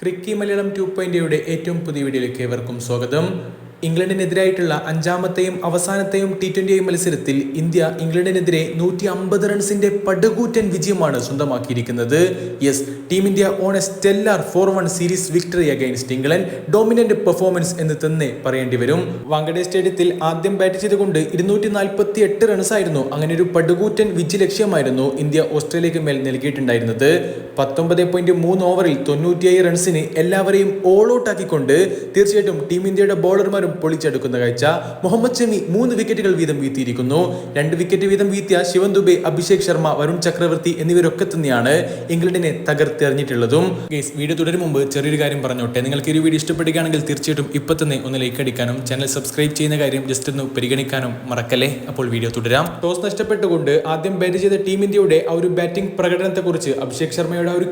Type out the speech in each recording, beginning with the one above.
ക്രിക്കി മലയാളം 2.0 ഏറ്റവും പുതിയ വീഡിയോയിലേക്ക് ഏവർക്കും സ്വാഗതം. ഇംഗ്ലണ്ടിനെതിരായിട്ടുള്ള അഞ്ചാമത്തെയും അവസാനത്തെയും T20 മത്സരത്തിൽ ഇന്ത്യ ഇംഗ്ലണ്ടിനെതിരെ 150 റൺസിന്റെ പടുകൂറ്റൻ വിജയമാണ് സ്വന്തമാക്കിയിരിക്കുന്നത്. Yes, team India on a stellar 4-1 series victory against England. Dominant performance എന്ന് തന്നെ പറയേണ്ടി വരും. വാങ്കഡെ സ്റ്റേഡിയത്തിൽ ആദ്യം ബാറ്റ് ചെയ്തുകൊണ്ട് 248 റൺസായിരുന്നു. അങ്ങനെ ഒരു പടുകൂറ്റൻ വിജയ ലക്ഷ്യമായിരുന്നു ഇന്ത്യ ഓസ്ട്രേലിയക്ക് മേൽ നൽകിയിട്ടുണ്ടായിരുന്നത്. 19.3 ഓവറിൽ 97 റൺസിന് എല്ലാവരെയും ഓൾ ഔട്ട് ആക്കിക്കൊണ്ട് തീർച്ചയായിട്ടും ടീം ഇന്ത്യയുടെ ബോളർമാരും പൊളിച്ചെടുക്കുന്ന കാഴ്ച. മുഹമ്മദ് ഷമി 3 വിക്കറ്റുകൾ വീതം വീഴ്ത്തിയിരിക്കുന്നു. 2 വിക്കറ്റ് വീതം വീഴ്ത്തിയ ശിവൻ ദുബെ, അഭിഷേക് ശർമ്മ, വരുൺ ചക്രവർത്തി എന്നിവരൊക്കെ തന്നെയാണ് ഇംഗ്ലണ്ടിനെ തകർത്തെറിഞ്ഞിട്ടുള്ളതും. വീഡിയോ തുടരും മുമ്പ് ചെറിയൊരു കാര്യം പറഞ്ഞോട്ടെ. നിങ്ങൾക്ക് ഈ വീഡിയോ ഇഷ്ടപ്പെടുകയാണെങ്കിൽ തീർച്ചയായിട്ടും ഇപ്പൊ തന്നെ ഒന്ന് ലൈക്ക് അടിക്കാനും ചാനൽ സബ്സ്ക്രൈബ് ചെയ്യുന്ന കാര്യം ജസ്റ്റ് ഒന്ന് പരിഗണിക്കാനും മറക്കല്ലേ. അപ്പോൾ വീഡിയോ തുടരാം. ടോസ് നഷ്ടപ്പെട്ടുകൊണ്ട് ആദ്യം ബാറ്റ് ചെയ്ത ടീം ഇന്ത്യയുടെ ആ ഒരു ബാറ്റിംഗ് പ്രകടനത്തെ കുറിച്ച്, അഭിഷേക് ശർമ്മയുടെ ആ ഒരു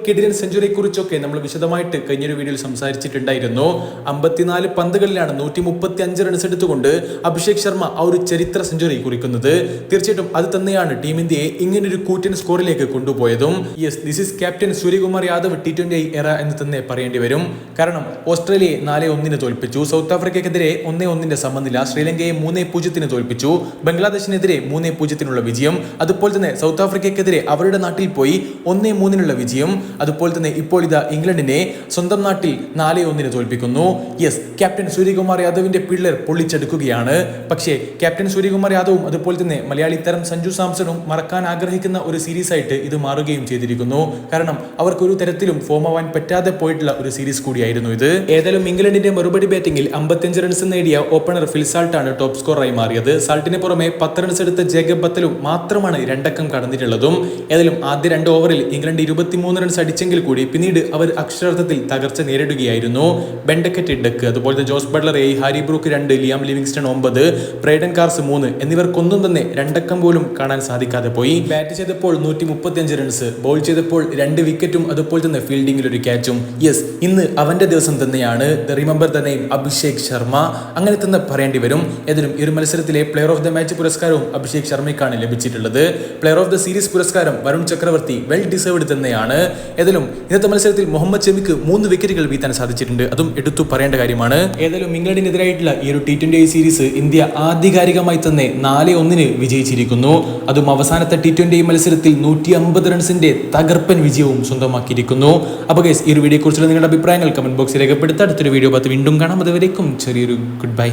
കിടിലൻ സെഞ്ചുറിയെ കുറിച്ചൊക്കെ നമ്മൾ വിശദമായിട്ട് കഴിഞ്ഞൊരു വീഡിയോയിൽ സംസാരിച്ചിട്ടുണ്ടായിരുന്നു. 54 പന്തുകളിലാണ് 135 റൺസ് എടുത്തുകൊണ്ട് അഭിഷേക് ശർമ്മ ആ ഒരു ചരിത്ര സെഞ്ചുറി കുറിക്കുന്നത്. തീർച്ചയായിട്ടും അത് തന്നെയാണ് ടീം ഇന്ത്യയെ ഇങ്ങനൊരു കൂറ്റൻ സ്കോറിലേക്ക് കൊണ്ടുപോയതും. Yes, this is captain Suryakumar Yadav T20 era എന്ന് തന്നെ പറയേണ്ടി വരും. കാരണം ഓസ്ട്രേലിയയെ 4-1 തോൽപ്പിച്ചു, സൗത്ത് ആഫ്രിക്കയ്ക്കെതിരെ 1-1 സമനില, ശ്രീലങ്കയെ 3-0 തോൽപ്പിച്ചു, ബംഗ്ലാദേശിനെതിരെ 3-0 വിജയം, അതുപോലെ തന്നെ സൗത്ത് ആഫ്രിക്കയ്ക്കെതിരെ അവരുടെ നാട്ടിൽ പോയി 1-3 വിജയം, അതുപോലെ തന്നെ ഇപ്പോൾ ഇതാ ഇംഗ്ലണ്ടിനെ സ്വന്തം നാട്ടിൽ 4-1 തോൽപ്പിക്കുന്നു. യെസ്, ക്യാപ്റ്റൻ സൂര്യകുമാർ യാദവിന്റെ പിള്ളേർ പൊള്ളിച്ചെടുക്കുകയാണ്. പക്ഷേ ക്യാപ്റ്റൻ സൂര്യകുമാർ യാദവും അതുപോലെ തന്നെ മലയാളി താരം സഞ്ജു സാംസണും മറക്കാൻ ആഗ്രഹിക്കുന്ന ഒരു സീരീസ് ആയിട്ട് ഇത് മാറുകയും ചെയ്തിരിക്കുന്നു. കാരണം അവർക്ക് ഒരു തരത്തിലും ഫോം ആവാൻ പറ്റാതെ പോയിട്ടുള്ള ഒരു സീരീസ് കൂടിയായിരുന്നു ഇത്. ഏതായാലും ഇംഗ്ലണ്ടിന്റെ മറുപടി ബാറ്റിംഗിൽ 55 റൺസ് നേടിയ ഓപ്പണർ ഫിൽ സാൾട്ടാണ് ടോപ്പ് സ്കോറായി മാറിയത്. സാൾട്ടിന് പുറമെ 10 റൺസ് എടുത്ത ജേക്കബ് ബത്തലും മാത്രമാണ് 2 അക്കം കടന്നിട്ടുള്ളതും. ഏതായാലും ആദ്യ 2 ഓവറിൽ ഇംഗ്ലണ്ട് 23 റൺസ് അടിച്ചെങ്കിൽ കൂടി പിന്നീട് അവർ അക്ഷരാർത്ഥത്തിൽ തകർച്ച നേരിടുകയായിരുന്നു. ബെൻഡക്കറ്റ് ഡക്ക്, അതുപോലെ Jos Buttler 7, Harry Brook 2, Liam Livingstone 9, Brydon Carse 3 എന്നിവർക്കൊന്നും തന്നെ 2 അക്കം പോലും കാണാൻ സാധിക്കാതെ പോയി. ബാറ്റ് ചെയ്തപ്പോൾ 135 റൺസ്, ബോൾ ചെയ്തപ്പോൾ 2 വിക്കറ്റും അതുപോലെ തന്നെ ഫീൽഡിംഗിൽ ഒരു ക്യാച്ചും. യെസ്, ഇന്ന് അവന്റെ ദിവസം തന്നെയാണ്. Remember the name Abhishek Sharma, അങ്ങനെ തന്നെ പറയേണ്ടി വരും. ഏതായാലും ഈ ഒരു മത്സരത്തിലെ പ്ലെയർ ഓഫ് ദ മാച്ച് പുരസ്കാരവും അഭിഷേക് ശർമ്മയ്ക്കാണ് ലഭിച്ചിട്ടുള്ളത്. പ്ലെയർ ഓഫ് ദ സീരീസ് പുരസ്കാരം വരുൺ ചക്രവർത്തി വെൽ ഡിസേർവ്ഡ് തന്നെയാണ്. ഏതായാലും ഇന്നത്തെ മത്സരത്തിൽ മുഹമ്മദ് ഷമിക്ക് 3 വിക്കറ്റുകൾ വീഴ്ത്താൻ സാധിച്ചിട്ടുണ്ട്, അതും എടുത്തു പറയേണ്ട കാര്യമാണ്. ഏതായാലും ഇംഗ്ലണ്ടിനെതിരായിട്ടുള്ള ഈ ഒരു T20 സീരീസ് ഇന്ത്യ ആധികാരികമായി തന്നെ 4-1 വിജയിച്ചിരിക്കുന്നു. അതും അവസാനത്തെ T20 മത്സരത്തിൽ 150 റൺസിന്റെ തകർപ്പൻ വിജയവും സ്വന്തമാക്കിയിരിക്കുന്നു. അപ്പോൾ ഗൈസ്, ഈ ഒരു വീഡിയോയെ കുറിച്ചുള്ള നിങ്ങളുടെ അഭിപ്രായങ്ങൾ കമന്റ് ബോക്സിൽ രേഖപ്പെടുത്തുക. അടുത്തൊരു വീഡിയോ വീണ്ടും കാണാം. അതുവരേക്കും ചെറിയൊരു ഗുഡ് ബൈ.